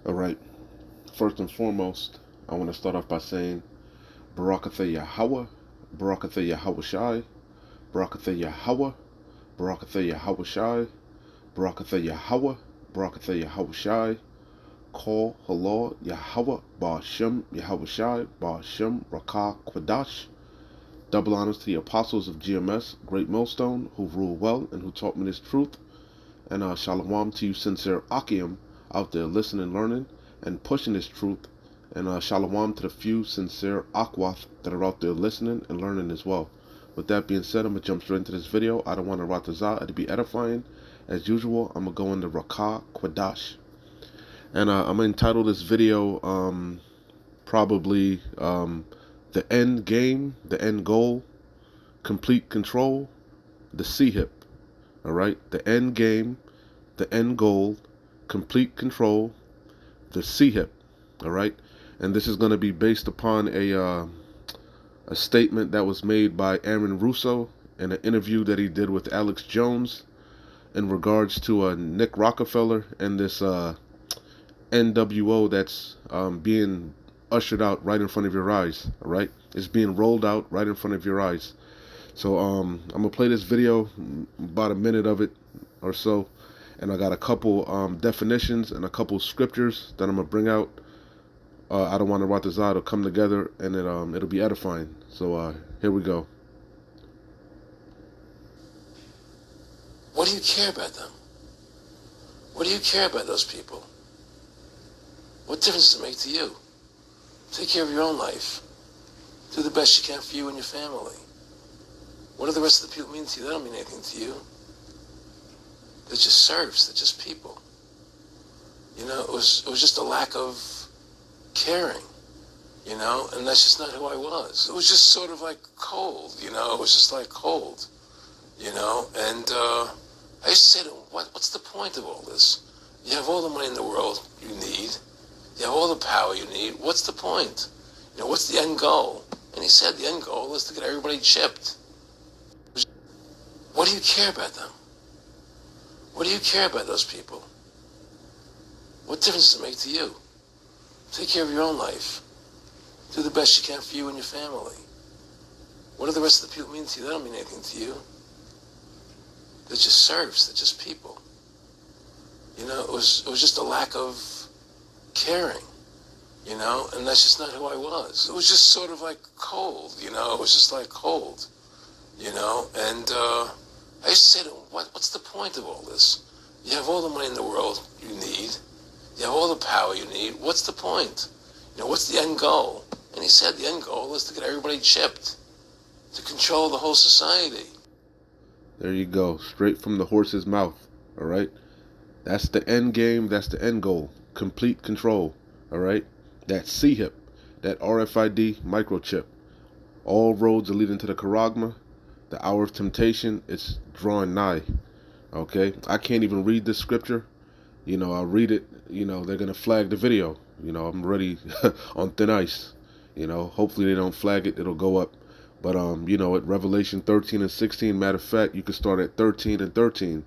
All right. First and foremost, I want to start off by saying Barakatha Yahweh, Barakatha Yahweh Shai, Barakatha Yahweh, Barakatha Yahweh Shai, Barakatha Yahweh, Barakatha Yahweh Shai, Call Halal Yahweh, Ba'ashem Yahweh Shai, Ba'ashem Rakah Kwadash. Double honors to the apostles of GMS, Great Millstone, who rule well and who taught me this truth. And shalom to you, sincere Akim, out there listening, learning, and pushing this truth. And shalom to the few sincere Akwath that are out there listening and learning as well. With that being said, I'm going to jump straight into this video. I don't want to ratazah, it'll be edifying. As usual, I'm going to go into Rakah Kwadash. And I'm going to entitle this video probably The End Game, The End Goal, Complete Control, the C-Hip. Alright, the end game, the end goal, complete control, the C-Hip. Alright, and this is going to be based upon a statement that was made by Aaron Russo in an interview that he did with Alex Jones in regards to Nick Rockefeller and this NWO that's being ushered out right in front of your eyes. Alright, it's being rolled out right in front of your eyes. So I'm gonna play this video, about a minute of it or so, and I got a couple definitions and a couple scriptures that I'm gonna bring out. I don't want to write this out. It'll come together and it'll be edifying. So here we go. What do you care about them? What do you care about those people? What difference does it make to you? Take care of your own life. Do the best you can for you and your family. What do the rest of the people mean to you? They don't mean anything to you. They're just serfs. They're just people. You know, it was just a lack of caring, you know, and that's just not who I was. It was just sort of like cold, you know, it was just like cold, you know, and I used to say to him, what's the point of all this? You have all the money in the world you need. You have all the power you need. What's the point? You know, what's the end goal? And he said the end goal is to get everybody chipped. What do you care about them? What do you care about those people? What difference does it make to you? Take care of your own life. Do the best you can for you and your family. What do the rest of the people mean to you? They don't mean anything to you. They're just serfs. They're just people. You know, it was just a lack of caring, you know, and that's just not who I was. It was just sort of like cold, you know, it was just like cold, you know, and I used to say to him, what's the point of all this? You have all the money in the world you need. You have all the power you need. What's the point? You know, what's the end goal? And he said the end goal is to get everybody chipped, to control the whole society. There you go, straight from the horse's mouth. All right, that's the end game. That's the end goal. Complete control. All right, that C-Hip, that RFID microchip. All roads are leading to the Charagma. The hour of temptation is drawing nigh. Okay, I can't even read this scripture. You know, I'll read it. You know, they're gonna flag the video. You know, I'm ready on thin ice. You know, hopefully they don't flag it. It'll go up. But you know, at Revelation 13 and 16, matter of fact, you can start at 13 and 13.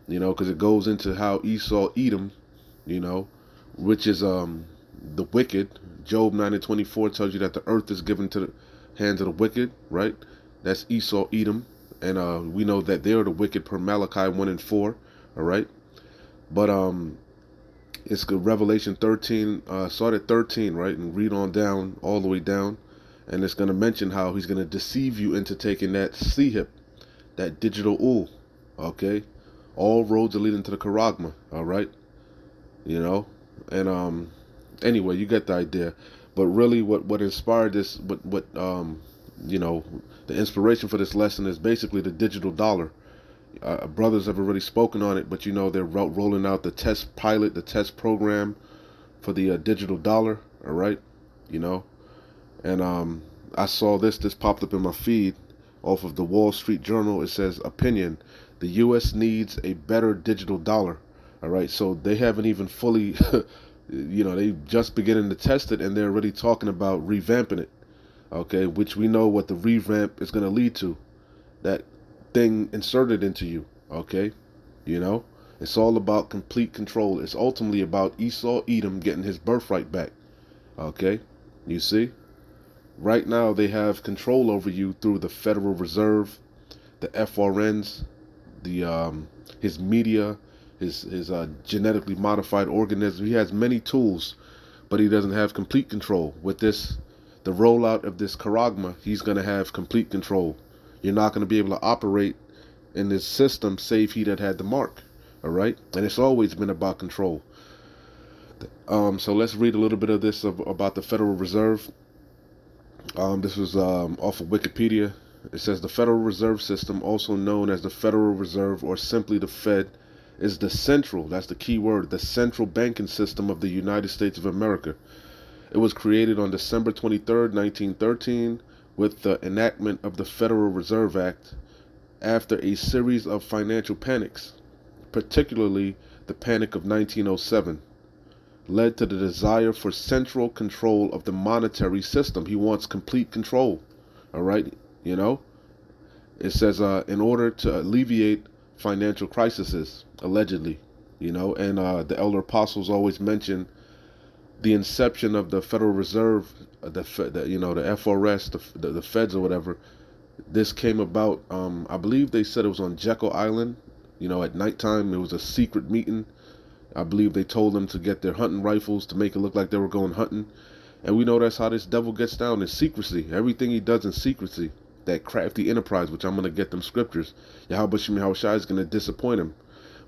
You know, because it goes into how Esau Edom, you know, which is the wicked. Job 9 and 24 tells you that the earth is given to the hands of the wicked, right? That's Esau Edom, and we know that they are the wicked per Malachi 1 and 4, all right? But it's good. Revelation 13, start at 13, right, and read on down, all the way down, and it's going to mention how he's going to deceive you into taking that C-Hip, that digital ool, okay? All roads are leading to the Charagma, all right? You know, and anyway, you get the idea. But really, what inspired this, what you know, the inspiration for this lesson is basically the digital dollar. Brothers have already spoken on it, but you know they're rolling out the test pilot, the test program for the digital dollar. All right, you know, and I saw this popped up in my feed off of the Wall Street Journal. It says opinion: the U.S. needs a better digital dollar. All right, so they haven't even fully, you know, they just beginning to test it, and they're already talking about revamping it. Okay, which we know what the revamp is going to lead to. That thing inserted into you. Okay, you know, It's all about complete control. It's ultimately about Esau Edom getting his birthright back. Okay? You see? Right now they have control over you through the Federal Reserve, the FRNs, the his media, his genetically modified organism. He has many tools, but he doesn't have complete control. With this, the rollout of this charagma, he's going to have complete control. You're not going to be able to operate in this system save he that had the mark. All right, and it's always been about control. So let's read a little bit of this about the Federal Reserve. This was off of Wikipedia. It says the Federal Reserve System, also known as the Federal Reserve or simply the Fed, is the central, that's the key word, the central banking system of the United States of America. It was created on December 23rd, 1913, with the enactment of the Federal Reserve Act after a series of financial panics, particularly the Panic of 1907, led to the desire for central control of the monetary system. He wants complete control. All right, you know, it says in order to alleviate financial crises, allegedly, and the elder apostles always mention the inception of the Federal Reserve, the FRS, the Feds or whatever. This came about. I believe they said it was on Jekyll Island. At nighttime, it was a secret meeting. I believe they told them to get their hunting rifles to make it look like they were going hunting. And we know that's how this devil gets down, in secrecy. Everything he does in secrecy. That crafty enterprise, which I'm going to get them scriptures. Yahweh Shem Yahushai is going to disappoint him.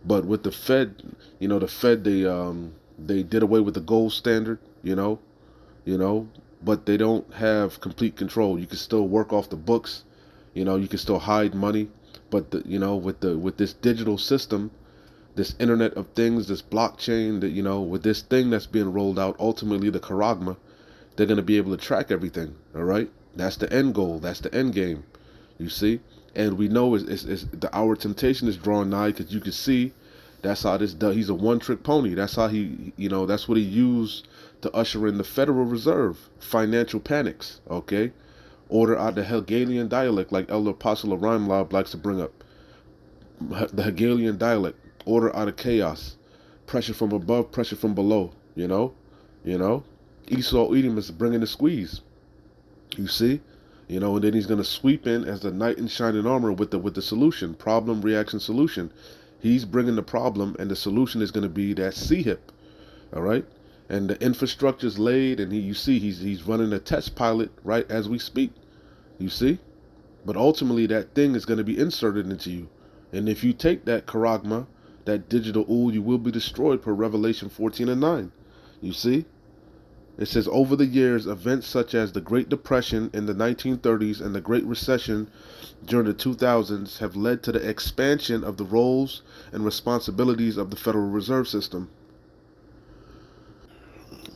But with the Fed, the Fed, they did away with the gold standard, but they don't have complete control. You can still work off the books, you can still hide money. But, with this digital system, this Internet of Things, this blockchain, that with this thing that's being rolled out, ultimately the charagma, they're going to be able to track everything. All right, that's the end goal. That's the end game. You see, and we know our temptation is drawing nigh, because you can see that's how this does. He's a one-trick pony. That's how that's what he used to usher in the Federal Reserve. Financial panics. Okay, order out the Hegelian dialect, like Elder Apostle of Rhyme Lob likes to bring up. The Hegelian dialect. Order out of chaos, pressure from above, pressure from below. Esau Edom is bringing the squeeze. You see, and then he's gonna sweep in as the knight in shining armor with the solution, problem, reaction, solution. He's bringing the problem, and the solution is gonna be that C-hip. All right, and the infrastructure's laid, and he's running a test pilot right as we speak. You see, but ultimately that thing is gonna be inserted into you, and if you take that charagma, that digital ool, you will be destroyed per Revelation 14:9. You see? It says, over the years, events such as the Great Depression in the 1930s and the Great Recession during the 2000s have led to the expansion of the roles and responsibilities of the Federal Reserve System.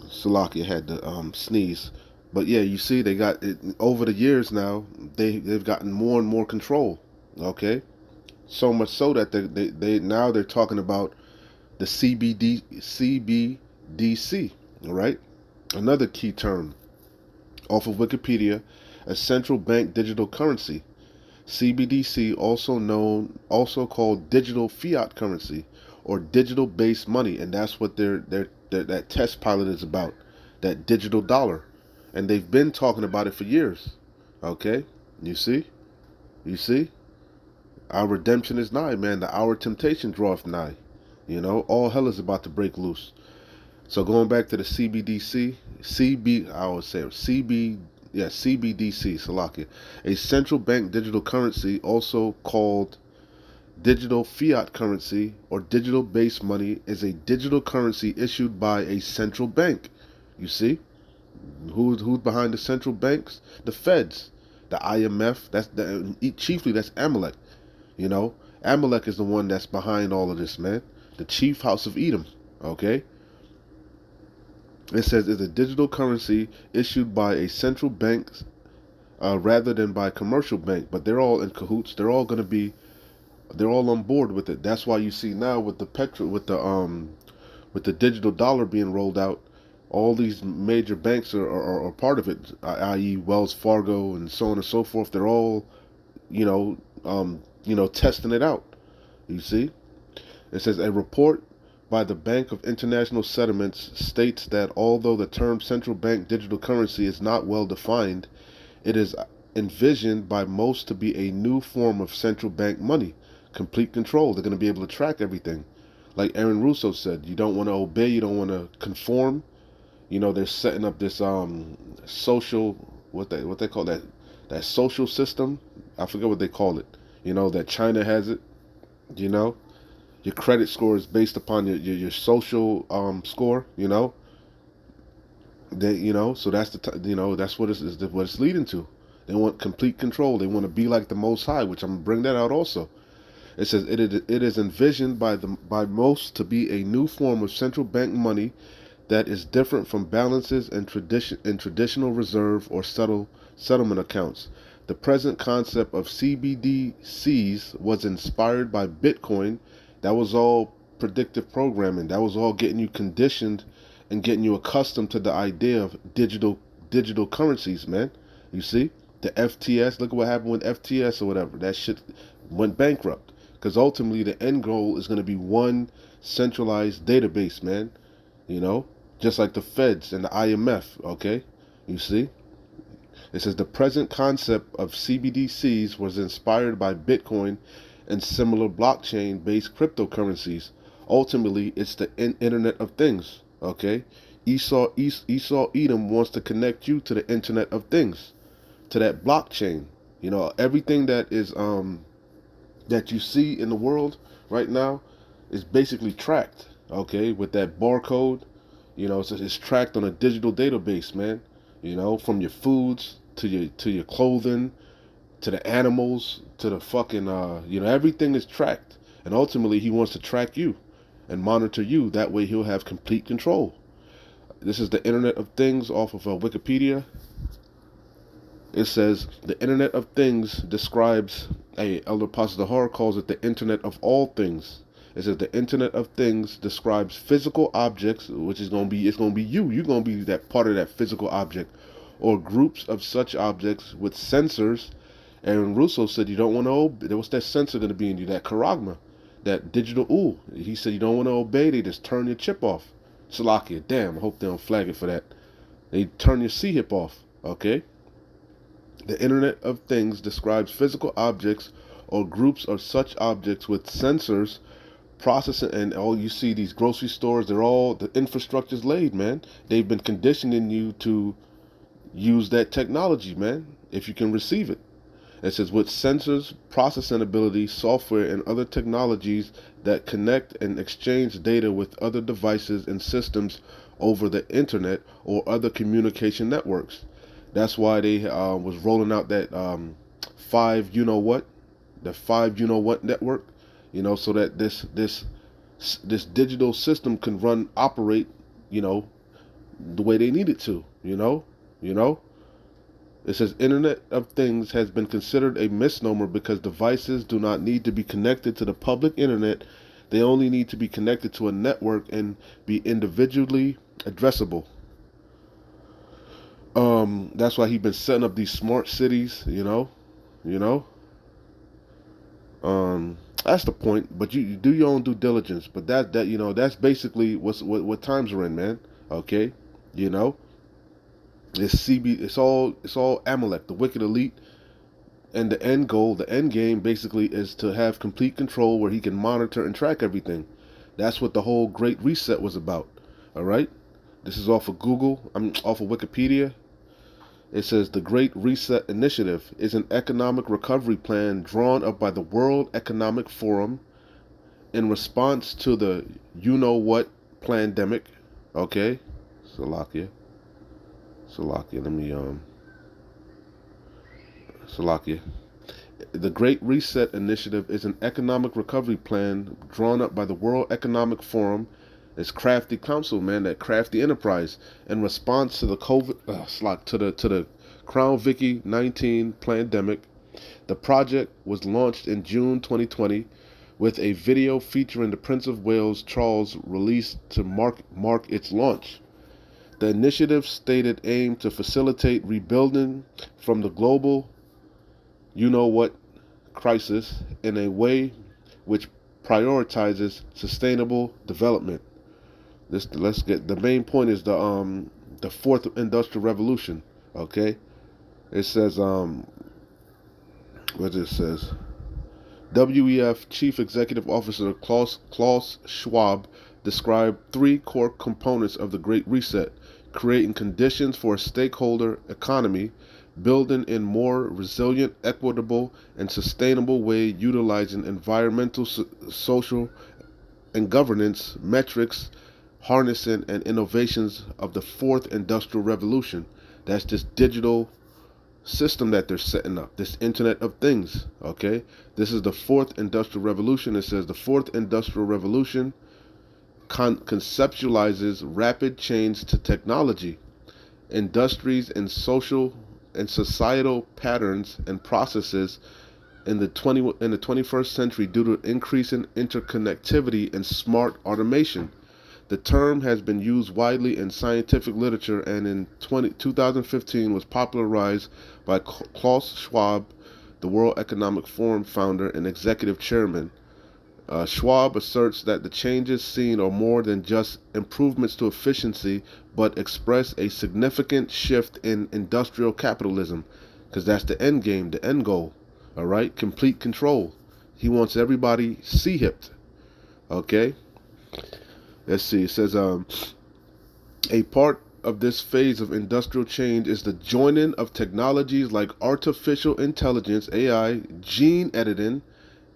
Salakia had to sneeze. But yeah, you see, they got it over the years now. They've gotten more and more control. Okay? So much so that they're talking about the CBDC, all right? Another key term off of Wikipedia, a central bank digital currency. CBDC, also called digital fiat currency or digital based money, and that's what that test pilot is about, that digital dollar. And they've been talking about it for years. Okay? You see? Our redemption is nigh, man. Our temptation draweth nigh. All hell is about to break loose. So going back to the CBDC, Salakia, a central bank digital currency, also called digital fiat currency or digital based money, is a digital currency issued by a central bank. You see, who's behind the central banks? The Feds, the IMF. Chiefly that's Amalek. Amalek is the one that's behind all of this, man. The chief house of Edom. Okay. It says it's a digital currency issued by a central bank rather than by a commercial bank, but they're all in cahoots. They're all on board with it. That's why you see now with the digital dollar being rolled out, all these major banks are part of it, i.e. Wells Fargo and so on and so forth. They're all, testing it out. You see? It says a report by the Bank of International Settlements states that although the term central bank digital currency is not well defined, it is envisioned by most to be a new form of central bank money. Complete control. They're going to be able to track everything. Like Aaron Russo said, you don't want to obey, you don't want to conform. You know, they're setting up this social, what they call that social system. I forget what they call it. You know, that China has it. You know, your credit score is based upon your social score. You know, so that's that's what it's leading to. They want complete control. They want to be like the Most High, which I'm gonna bring that out also. It says it is envisioned by most to be a new form of central bank money that is different from balances and traditional reserve or settlement accounts. The present concept of CBDCs was inspired by Bitcoin. That was all predictive programming. That was all getting you conditioned and getting you accustomed to the idea of digital currencies, man. You see? The FTS, look at what happened with FTS or whatever. That shit went bankrupt. Because ultimately the end goal is going to be one centralized database, man. You know? Just like the Feds and the IMF, okay? You see? It says the present concept of CBDCs was inspired by Bitcoin and similar blockchain-based cryptocurrencies. Ultimately, it's the Internet of Things, okay? Esau Edom wants to connect you to the Internet of Things, to that blockchain. You know, everything that is that you see in the world right now is basically tracked, okay, with that barcode. You know, it's tracked on a digital database, man. You know, from your foods to your clothing, to the animals, to the fucking everything is tracked. And ultimately he wants to track you and monitor you. That way he'll have complete control. This is the Internet of Things off of Wikipedia. It says the Internet of Things describes Elder Pastor Horror calls it the Internet of all things. It says the Internet of Things describes physical objects, which is gonna be you. You're gonna be that part of that physical object, or groups of such objects with sensors. And Russo said you don't want to obey. What's that sensor gonna be in you? That charagma, that digital ooh. He said you don't want to obey. They just turn your chip off. Salakia, damn. I hope they don't flag it for that. They turn your C-hip off. Okay. The Internet of Things describes physical objects or groups of such objects with sensors processing, and all you see these grocery stores, the infrastructure's laid, man. They've been conditioning you to use that technology, man, if you can receive it. It says with sensors, processing ability, software, and other technologies that connect and exchange data with other devices and systems over the internet or other communication networks. That's why they was rolling out that the 5 network, so that this digital system can operate, the way they need it to, you know. It says Internet of Things has been considered a misnomer because devices do not need to be connected to the public internet. They only need to be connected to a network and be individually addressable. That's why he's been setting up these smart cities, you know. That's the point. But you do your own due diligence. But that's basically what times we're in, man. Okay, you know. It's all Amalek, the wicked elite, and the end goal, the end game, basically is to have complete control where he can monitor and track everything. That's what the whole Great Reset was about. All right, this is off of Google. I'm off of Wikipedia. It says the Great Reset Initiative is an economic recovery plan drawn up by the World Economic Forum in response to the you-know-what pandemic. Okay, Salakia, let me, Salakia. The Great Reset Initiative is an economic recovery plan drawn up by the World Economic Forum. It's crafty counsel, man, that crafty enterprise in response to the to the Crown Vicky 19 pandemic. The project was launched in June 2020 with a video featuring the Prince of Wales Charles released to mark its launch. The initiative stated aim to facilitate rebuilding from the global you-know-what crisis in a way which prioritizes sustainable development. Let's get the main point is the fourth industrial revolution. Okay, it says what it says. WEF Chief Executive Officer Klaus Schwab described three core components of the Great Reset: creating conditions for a stakeholder economy, building in more resilient, equitable, and sustainable way utilizing environmental, social, and governance metrics, harnessing and innovations of the fourth industrial revolution. That's this digital system that they're setting up, this Internet of Things. Okay, this is the fourth industrial revolution. It says the fourth industrial revolution conceptualizes rapid change to technology, industries, and social and societal patterns and processes in the 21st century due to increasing interconnectivity and smart automation. The term has been used widely in scientific literature and in 2015 was popularized by Klaus Schwab, the World Economic Forum founder and executive chairman. Schwab asserts that the changes seen are more than just improvements to efficiency, but express a significant shift in industrial capitalism, because that's the end game, the end goal. All right, complete control. He wants everybody C-hipped. Okay. Let's see. It says a part of this phase of industrial change is the joining of technologies like artificial intelligence, AI, gene editing,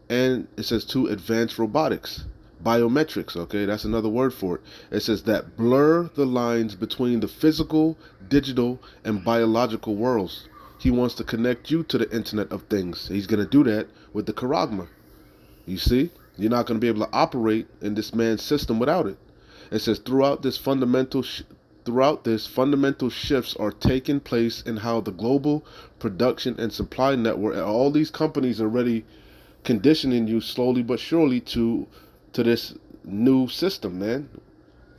and it says to advanced robotics, biometrics. Okay, that's another word for it. It says that blur the lines between the physical, digital, and biological worlds. He wants to connect you to the Internet of Things. He's going to do that with the Charagma. You see, you're not going to be able to operate in this man's system without it. It says throughout this fundamental shifts are taking place in how the global production and supply network, all these companies are already conditioning you slowly but surely to this new system, man.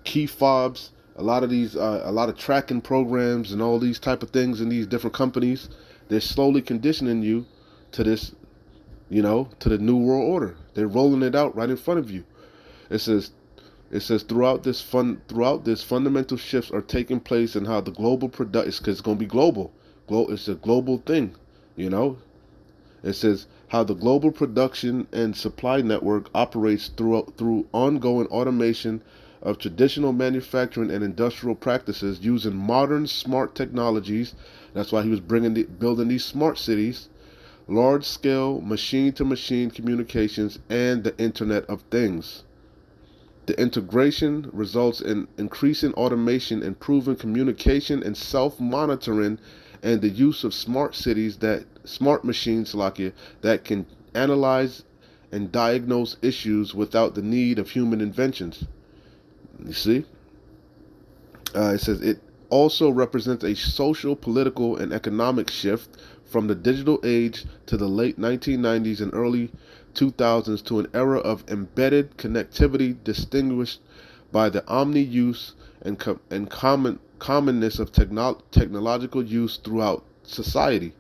Key fobs, a lot of tracking programs and all these type of things in these different companies, they're slowly conditioning you to this, to the new world order. They're rolling it out right in front of you. It says throughout this fundamental shifts are taking place in how the global production, because it's going to be global. It's a global thing, you know. It says how the global production and supply network operates through ongoing automation of traditional manufacturing and industrial practices using modern smart technologies. That's why he was building these smart cities, large-scale machine-to-machine communications, and the Internet of Things. The integration results in increasing automation, improving communication and self-monitoring, and the use of smart machines, that can analyze and diagnose issues without the need of human inventions. You see? It says it also represents a social, political, and economic shift from the digital age to the late 1990s and early 2000s to an era of embedded connectivity distinguished by the omni-use and commonness of technological use throughout society.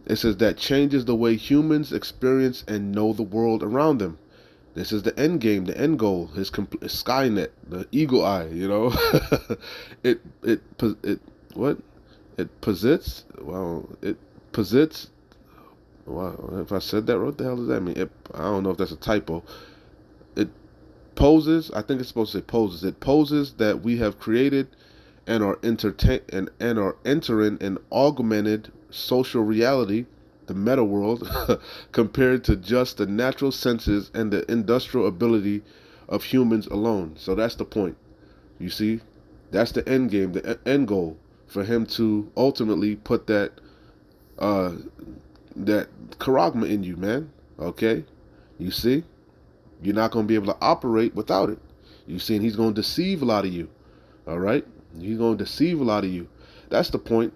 It says that changes the way humans experience and know the world around them. This is the end game, the end goal. His Skynet, the eagle eye. It posits. Wow, if I said that, what the hell does that mean? I don't know if that's a typo. It poses. I think it's supposed to say poses. It poses that we have created and are entering an augmented social reality, the meta world, compared to just the natural senses and the industrial ability of humans alone. So that's the point. You see, that's the end game, the end goal for him to ultimately put that charagma in you, man. Okay, you see, you're not going to be able to operate without it. You see, and he's going to deceive a lot of you. All right, he's going to deceive a lot of you. That's the point.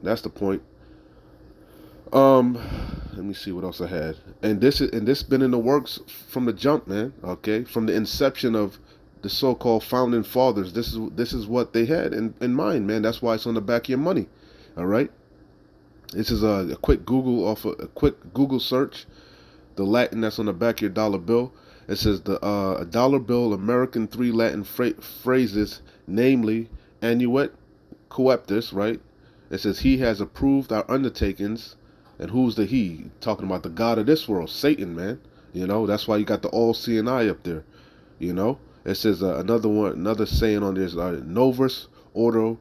Let me see what else I had. And this been in the works from the jump, man. Okay, from the inception of the so-called founding fathers. This is what they had in mind, man. That's why it's on the back of your money. All right. This is a quick Google search. The Latin that's on the back of your dollar bill. It says a dollar bill, American three Latin phrases, namely annuet coeptus, right? It says he has approved our undertakings, and who's the he? Talking about the god of this world, Satan, man. You know, that's why you got the all-seeing eye up there. You know, it says another saying on this, Novus Ordo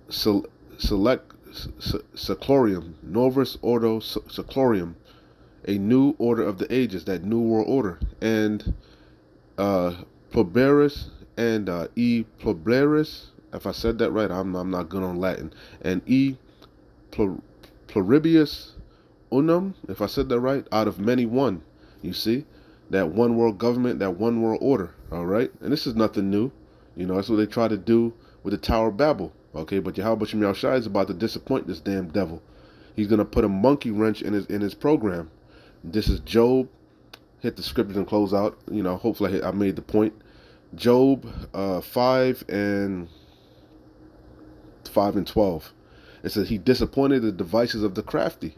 Select Seclorium, Novus Ordo Seclorium, a new order of the ages, that new world order, and Proberis and E Proberis. If I said that right, I'm not good on Latin. And E Pluribius Unum, if I said that right, out of many one. You see, that one world government, that one world order. All right, and this is nothing new. You know, that's what they try to do with the Tower of Babel. Okay, but Yahweh Shem Yahushua is about to disappoint this damn devil. He's gonna put a monkey wrench in his program. This is Job. Hit the scriptures and close out. You know, hopefully I made the point. Job 5 and 12. It says he disappointed the devices of the crafty.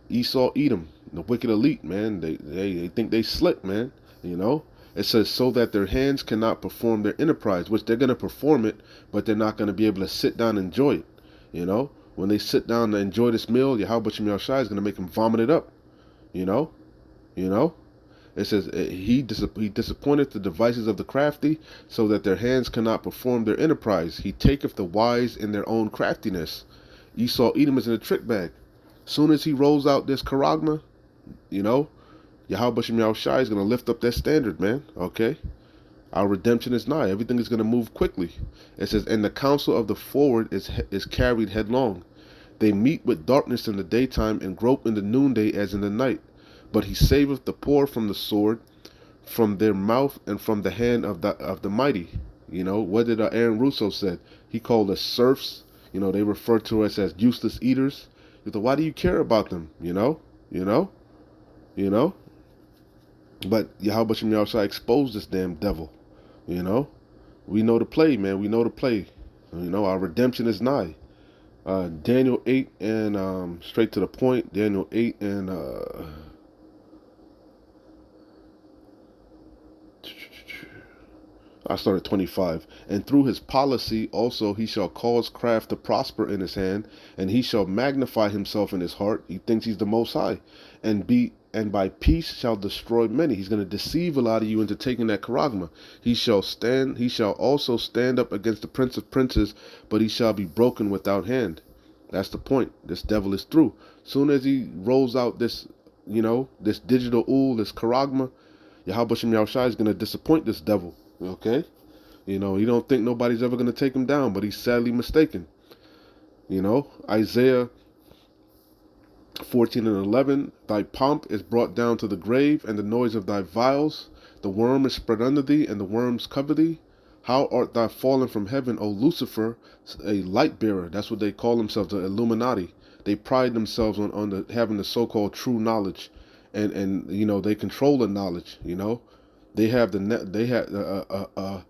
Esau, Edom, the wicked elite, man. They think they slick, man. You know. It says so that their hands cannot perform their enterprise, which they're gonna perform it, but they're not gonna be able to sit down and enjoy it. You know. When they sit down to enjoy this meal, Yahweh Shem Yahushua is gonna make them vomit it up. You know. You know. It says he disappointed the devices of the crafty, so that their hands cannot perform their enterprise. He taketh the wise in their own craftiness. Esau, Edom is in a trick bag. Soon as he rolls out this charagma, you know, Yahweh Shem Yahushua is going to lift up that standard, man. Okay? Our redemption is nigh. Everything is going to move quickly. It says, and the counsel of the forward is carried headlong. They meet with darkness in the daytime and grope in the noonday as in the night. But he saveth the poor from the sword, from their mouth, and from the hand of the mighty. You know, what did Aaron Russo said? He called us serfs. You know, they refer to us as useless eaters. You thought, why do you care about them? You know. But Yahweh Shem Yahushua exposed this damn devil. You know, we know the play, man. We know the play. You know, our redemption is nigh. Daniel 8 and straight to the point. Daniel 8 and I started 25. And through his policy also he shall cause craft to prosper in his hand, and he shall magnify himself in his heart. He thinks he's the Most High, and by peace shall destroy many. He's going to deceive a lot of you into taking that charagma. He shall also stand up against the prince of princes, but he shall be broken without hand. That's the point. This devil is through. Soon as he rolls out this, you know, this digital this charagma, Yahweh Shem Yahushua is going to disappoint this devil. Okay? You know, he don't think nobody's ever going to take him down, but he's sadly mistaken. You know, Isaiah 14 and 11, thy pomp is brought down to the grave, and the noise of thy vials. The worm is spread under thee, and the worms cover thee. How art thou fallen from heaven, O Lucifer, a light bearer? That's what they call themselves, the Illuminati. They pride themselves on having the so-called true knowledge, and you know, they control the knowledge. You know, they have a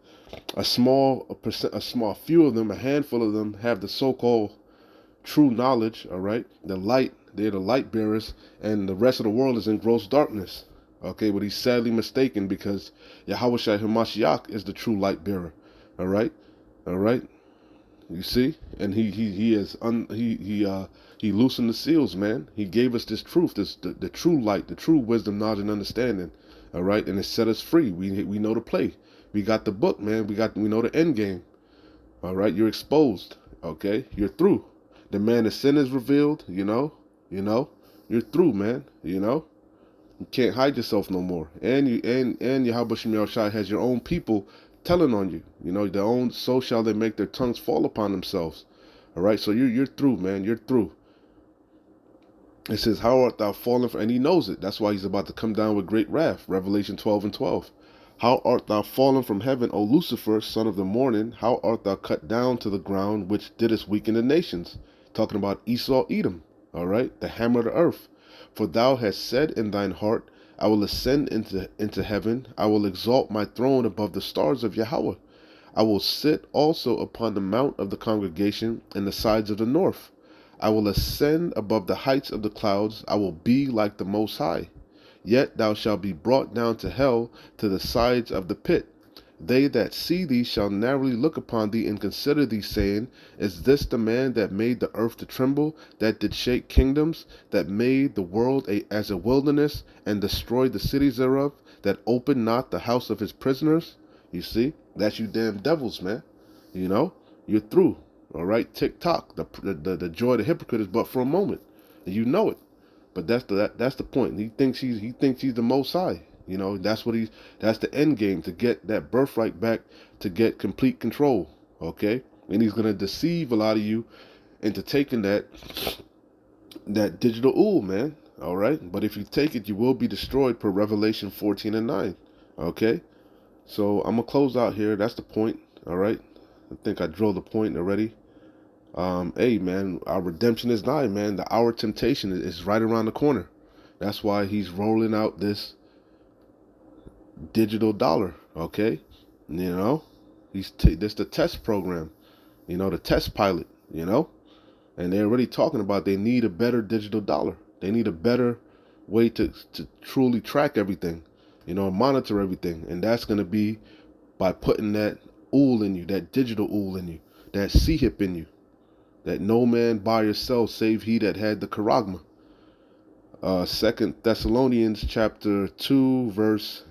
small few of them, a handful of them have the so-called true knowledge. All right, the light. They're the light bearers, and the rest of the world is in gross darkness. Okay, but he's sadly mistaken, because Yahweh Shai Hamashiach is the true light bearer. All right. You see, and he loosened the seals, man. He gave us this truth, the true light, the true wisdom, knowledge, and understanding. All right, and it set us free. We know the play. We got the book, man. We know the end game. All right, you're exposed. Okay, you're through. The man of sin is revealed. You know, you're through, man. You know, you can't hide yourself no more. And Yahweh Shem Yahushua has your own people telling on you. You know, their own, so shall they make their tongues fall upon themselves. All right, so you're through, man. You're through. It says, how art thou fallen from, and he knows it. That's why he's about to come down with great wrath. Revelation 12 and 12. How art thou fallen from heaven, O Lucifer, son of the morning? How art thou cut down to the ground, which didst weaken the nations? Talking about Esau, Edom. All right, the hammer of the earth. For thou hast said in thine heart, I will ascend into heaven. I will exalt my throne above the stars of Yahweh. I will sit also upon the mount of the congregation in the sides of the north. I will ascend above the heights of the clouds. I will be like the Most High. Yet thou shalt be brought down to hell, to the sides of the pit. They that see thee shall narrowly look upon thee and consider thee, saying, Is this the man that made the earth to tremble, that did shake kingdoms, that made the world as a wilderness, and destroyed the cities thereof, that opened not the house of his prisoners? You see, that's you damn devils, man. You know, you're through. All right, tick tock. The joy of the hypocrite is but for a moment, and you know it. But that's the point. He thinks he's the Most High. You know, that's the end game, to get that birthright back, to get complete control. Okay, and he's gonna deceive a lot of you into taking that digital ool, man. All right, but if you take it, you will be destroyed, per Revelation 14:9. Okay, so I'm gonna close out here. That's the point. All right, I think I drilled the point already. Hey man, our redemption is nigh, man. Our temptation is right around the corner. That's why he's rolling out this digital dollar. Okay, you know, this the test program. You know, the test pilot. You know, and they're already talking about they need a better digital dollar. They need a better way to truly track everything. You know, monitor everything, and that's gonna be by putting that ool in you, that digital ool in you, that CHIP in you. That no man buy or sell save he that had the charagma. 2 Thessalonians chapter 2 verse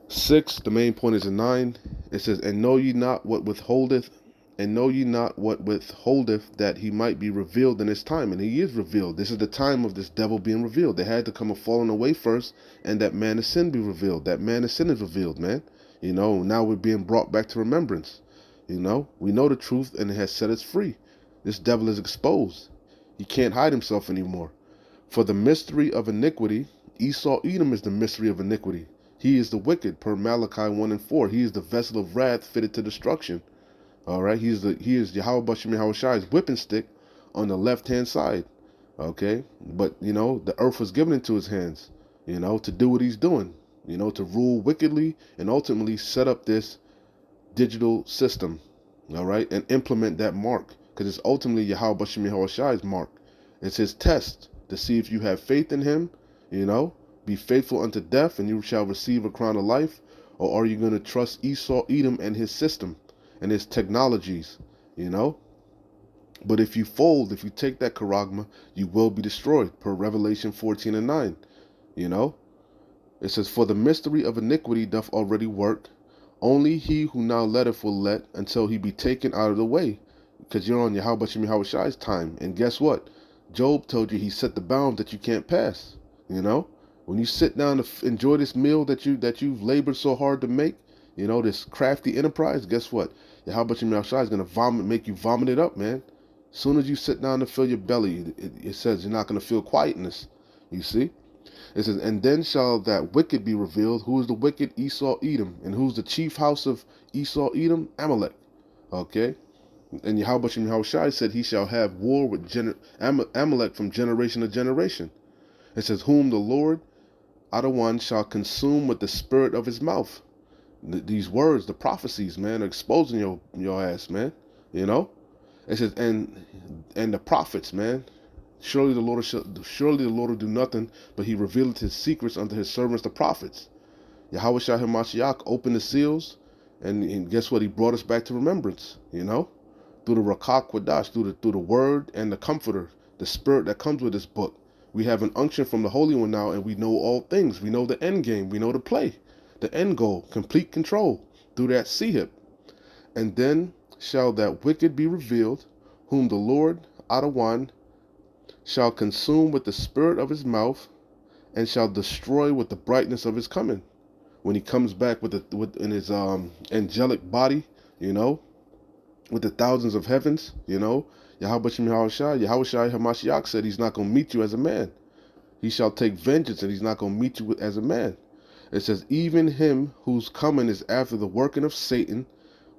6, the main point is in 9. It says, And know ye not what withholdeth that he might be revealed in his time. And he is revealed. This is the time of this devil being revealed. There had to come a falling away first, and that man of sin be revealed. That man of sin is revealed, man. You know, now we're being brought back to remembrance. You know, we know the truth, and it has set us free. This devil is exposed. He can't hide himself anymore. For the mystery of iniquity, Esau Edom is the mystery of iniquity. He is the wicked, per Malachi 1:4. He is the vessel of wrath fitted to destruction. All right, he is Yahweh Bashim Yahushai's whipping stick on the left-hand side. Okay, but you know, the earth was given into his hands, you know, to do what he's doing, you know, to rule wickedly and ultimately set up this digital system, all right, and implement that mark, because it's ultimately Yahweh Bashim Yahushai's mark. It's his test to see if you have faith in him, you know, be faithful unto death and you shall receive a crown of life, or are you going to trust Esau Edom and his system and his technologies, you know? But if you fold, if you take that charagma, you will be destroyed, per Revelation 14:9, you know? It says, For the mystery of iniquity doth already work. Only he who now letteth will let until he be taken out of the way, because you're on Yahweh Bashim Yahushai's time. And guess what? Job told you he set the bounds that you can't pass. You know, when you sit down to enjoy this meal that you've labored so hard to make, you know, this crafty enterprise. Guess what? Yahweh Bashim Yahushai is gonna make you vomit it up, man. As soon as you sit down to fill your belly, it says you're not gonna feel quietness. You see? It says, And then shall that wicked be revealed. Who is the wicked? Esau Edom. And who's the chief house of Esau Edom? Amalek. Okay? And Yahweh Shem Yahushai said he shall have war with Amalek from generation to generation. It says, Whom the Lord Adawan shall consume with the spirit of his mouth. These words, the prophecies, man, are exposing your ass, man. You know? It says, and the prophets, man. Surely the Lord will do nothing, but he revealed his secrets unto his servants, the prophets. Yahweh Shah HaMashiach opened the seals, and guess what? He brought us back to remembrance, you know, through the Rakak Wadash, through the word and the comforter, the spirit that comes with this book. We have an unction from the Holy One now, and we know all things. We know the end game. We know the play, the end goal, complete control through that CHIP. And then shall that wicked be revealed, whom the Lord Adawan shall consume with the spirit of his mouth, and shall destroy with the brightness of his coming. When he comes back in his angelic body, you know, with the thousands of heavens, you know, Yahweh Shai HaMashiach said he's not going to meet you as a man. He shall take vengeance, and he's not going to meet you as a man. It says, Even him whose coming is after the working of Satan,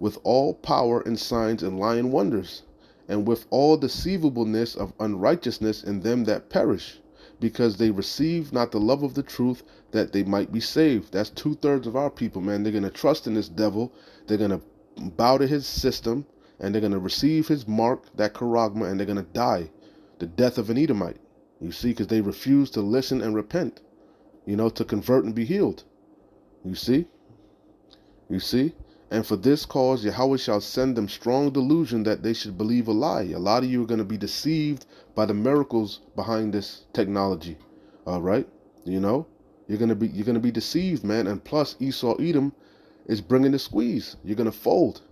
with all power and signs and lying wonders, and with all deceivableness of unrighteousness in them that perish, because they receive not the love of the truth, that they might be saved. That's 2/3 of our people, man. They're going to trust in this devil. They're going to bow to his system, and they're going to receive his mark, that charagma, and they're going to die the death of an Edomite. You see, because they refuse to listen and repent, to convert and be healed. You see? You see? And for this cause, Yahweh shall send them strong delusion that they should believe a lie. A lot of you are going to be deceived by the miracles behind this technology. All right? You're going to be deceived, man. And plus, Esau Edom is bringing the squeeze. You're going to fold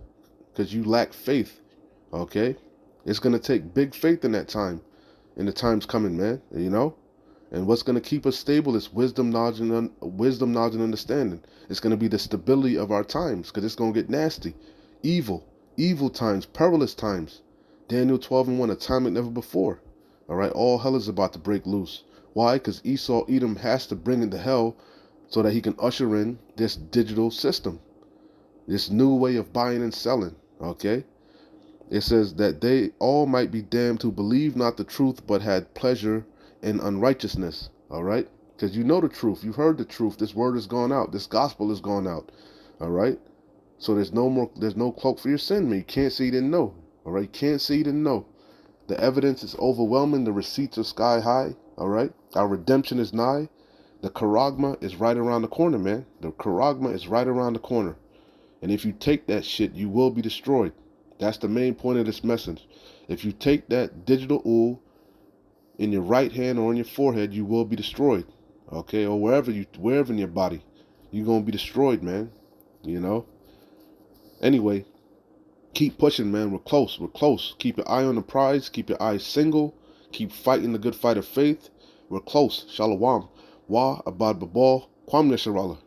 because you lack faith. Okay? It's going to take big faith in that time. In the times coming, man. And what's going to keep us stable is wisdom, knowledge, and understanding. It's going to be the stability of our times, because it's going to get nasty. Evil times, perilous times. Daniel 12:1, a time like never before. All right, all hell is about to break loose. Why? Because Esau Edom has to bring into hell so that he can usher in this digital system, this new way of buying and selling. Okay? It says that they all might be damned who believe not the truth, but had pleasure in unrighteousness. All right? Because you know the truth. You've heard the truth. This word has gone out. This gospel has gone out. All right? So there's no cloak for your sin, man. You can't say you didn't know. All right? You can't say you didn't know. The evidence is overwhelming. The receipts are sky high. All right? Our redemption is nigh. The charagma is right around the corner, man. The charagma is right around the corner. And if you take that shit, you will be destroyed. That's the main point of this message. If you take that digital ool in your right hand or on your forehead, you will be destroyed. Okay? Or wherever in your body, you're going to be destroyed, man. Anyway, keep pushing, man. We're close. Keep your eye on the prize. Keep your eyes single. Keep fighting the good fight of faith. We're close. Shalom. Wa abad babal. Kwam Nesharallah.